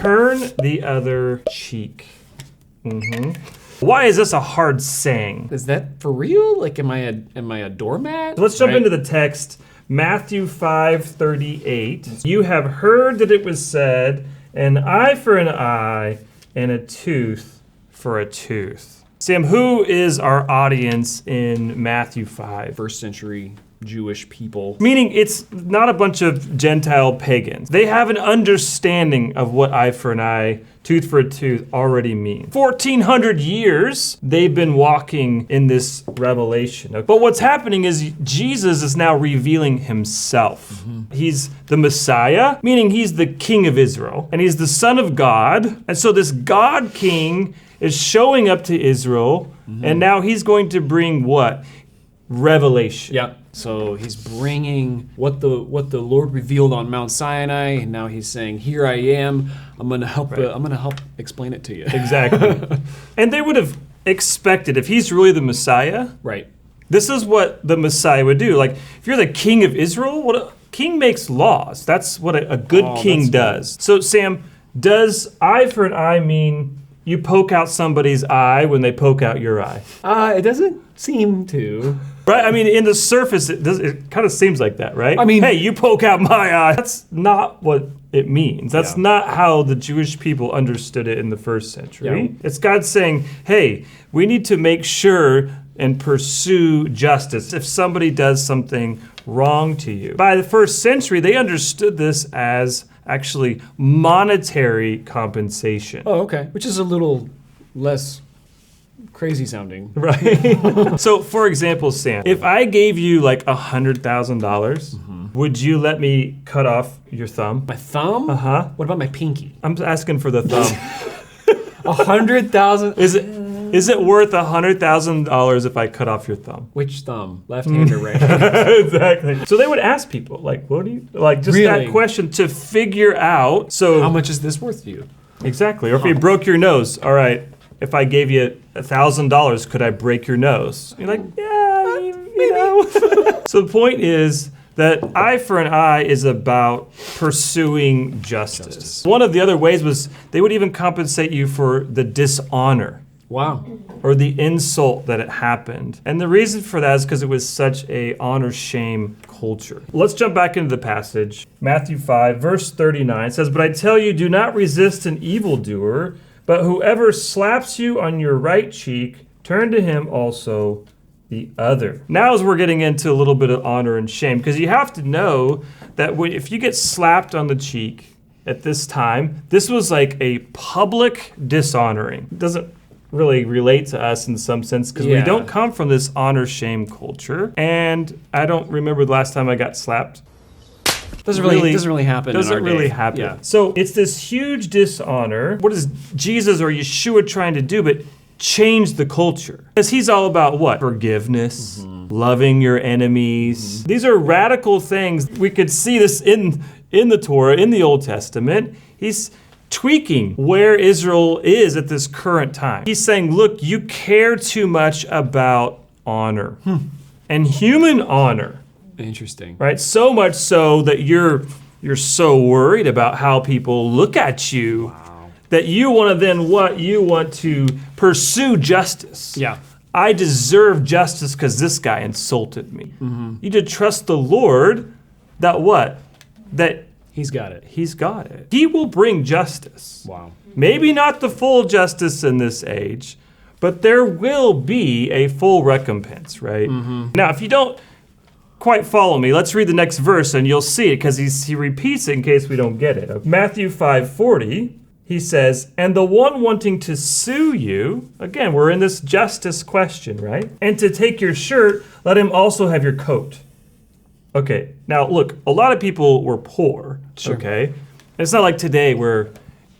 turn the other cheek. Why is this a hard saying? Is that for real? Like, am I a doormat? So let's jump into the text. Matthew 5:38. You have heard that it was said, an eye for an eye and a tooth for a tooth. Sam, who is our audience in Matthew 5? First century Jewish people. Meaning it's not a bunch of Gentile pagans. They have an understanding of what eye for an eye, tooth for a tooth already means. 1,400 years they've been walking in this revelation. But what's happening is Jesus is now revealing himself. He's the Messiah, meaning he's the King of Israel, and he's the Son of God. And so this God King is showing up to Israel, and now he's going to bring what? Revelation. Yeah. So he's bringing what the Lord revealed on Mount Sinai, and now he's saying, "Here I am. I'm gonna help. I'm gonna help explain it to you." Exactly. And they would have expected, if he's really the Messiah, Right. this is what the Messiah would do. Like, if you're the King of Israel, what a king makes laws. That's what a good king does. So, Sam, does eye for an eye mean you poke out somebody's eye when they poke out your eye? It doesn't seem to. Right? I mean, in the surface, it kind of seems like that, right? I mean, hey, you poke out my eye. That's not what it means. That's not how the Jewish people understood it in the first century. Yeah. It's God saying, hey, we need to make sure and pursue justice if somebody does something wrong to you. By the first century, they understood this as actually monetary compensation. Oh, okay. Which is a little less crazy sounding. Right. So, for example, Sam, if I gave you like $100,000, would you let me cut off your thumb? My thumb? Uh-huh. What about my pinky? I'm asking for the thumb. 100,000? Is it worth $100,000 if I cut off your thumb? Which thumb? Left hand or right hand? Exactly. So they would ask people, like, what do you, like, just Really? that question to figure out. So How much is this worth to you? exactly. Or if you broke your nose, all right, if I gave you $1,000, could I break your nose? You're like, yeah, I mean, you know. So the point is that eye for an eye is about pursuing justice. One of the other ways was they would even compensate you for the dishonor. Wow. Or the insult that it happened. And the reason for that is because it was such a honor-shame culture. Let's jump back into the passage. Matthew 5, verse 39 says, "But I tell you, do not resist an evildoer, but whoever slaps you on your right cheek, turn to him also the other." Now as we're getting into a little bit of honor and shame, because you have to know that if you get slapped on the cheek at this time, this was like a public dishonoring. It doesn't really relate to us in some sense because we don't come from this honor shame culture, and I don't remember the last time I got slapped. Doesn't really happen. Doesn't really happen. Yeah. So it's this huge dishonor. What is Jesus or Yeshua trying to do? But change the culture, because he's all about what? Forgiveness, loving your enemies. These are radical things. We could see this in the Torah, in the Old Testament. He's tweaking where Israel is at this current time. He's saying, look, you care too much about honor and human honor. Interesting. Right? So much so that you're so worried about how people look at you that you want to then what? You want to pursue justice. Yeah. I deserve justice because this guy insulted me. You need to trust the Lord that what? That He's got it. He's got it. He will bring justice. Wow. Maybe not the full justice in this age, but there will be a full recompense, right? Now, if you don't quite follow me, let's read the next verse and you'll see it, because he repeats it in case we don't get it. Matthew 5:40, he says, "And the one wanting to sue you," again, we're in this justice question, right? "And to take your shirt, let him also have your coat." Okay, now look, a lot of people were poor, okay? And it's not like today where,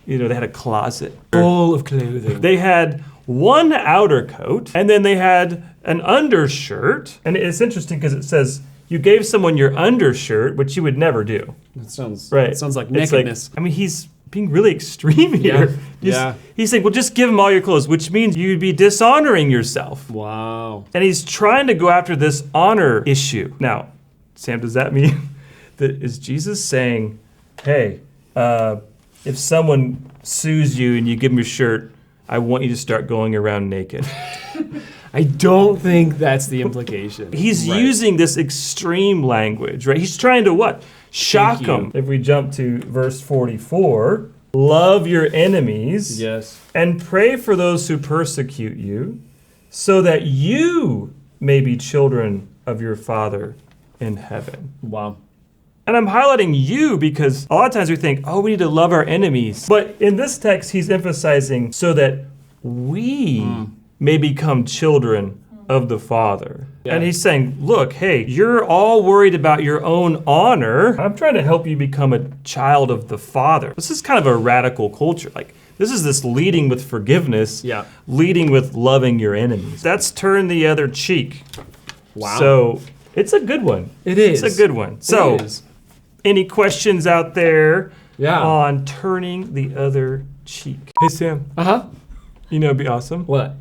they had a closet full of clothing. They had one outer coat, and then they had an undershirt. And it's interesting because it says, you gave someone your undershirt, which you would never do. That sounds right. It sounds like It's nakedness. He's being really extreme here. He's saying, well, just give him all your clothes, which means you'd be dishonoring yourself. Wow. And he's trying to go after this honor issue. Now, Sam, does that mean that is Jesus saying, hey, if someone sues you and you give them your shirt, I want you to start going around naked. I don't think that's the implication. He's Right. using this extreme language, right? He's trying to what? Shock Thank you. them. If we jump to verse 44, love your enemies Yes. and pray for those who persecute you, so that you may be children of your Father in heaven. Wow. And I'm highlighting you because a lot of times we think, oh, we need to love our enemies. But in this text, he's emphasizing so that we may become children of the Father. Yeah. And he's saying, look, hey, you're all worried about your own honor. I'm trying to help you become a child of the Father. This is kind of a radical culture. Like, this is this leading with forgiveness, Yeah. leading with loving your enemies. That's turn the other cheek. Wow. So it's a good one. It is. It's a good one. So, It is. any questions out there Yeah. on turning the other cheek? Hey, Sam, Uh-huh. you know it'd be awesome? What?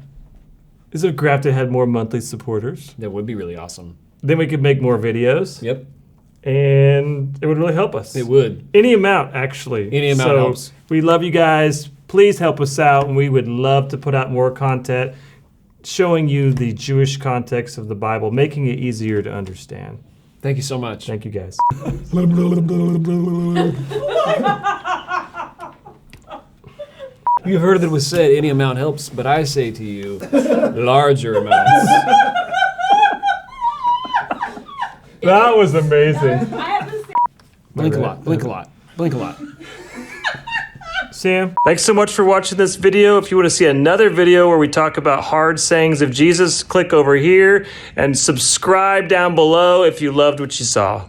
Is if Grafted had more monthly supporters? That would be really awesome. Then we could make more videos, Yep. and it would really help us. It would. Any amount, actually. Any amount So, helps. we love you guys. Please help us out, and we would love to put out more content showing you the Jewish context of the Bible, making it easier to understand. Thank you so much. Thank you, guys. You've heard that it was said any amount helps, but I say to you, larger amounts. That was amazing. Blink a lot, blink a lot, blink a lot. Sam, thanks so much for watching this video. If you want to see another video where we talk about hard sayings of Jesus, click over here and subscribe down below if you loved what you saw.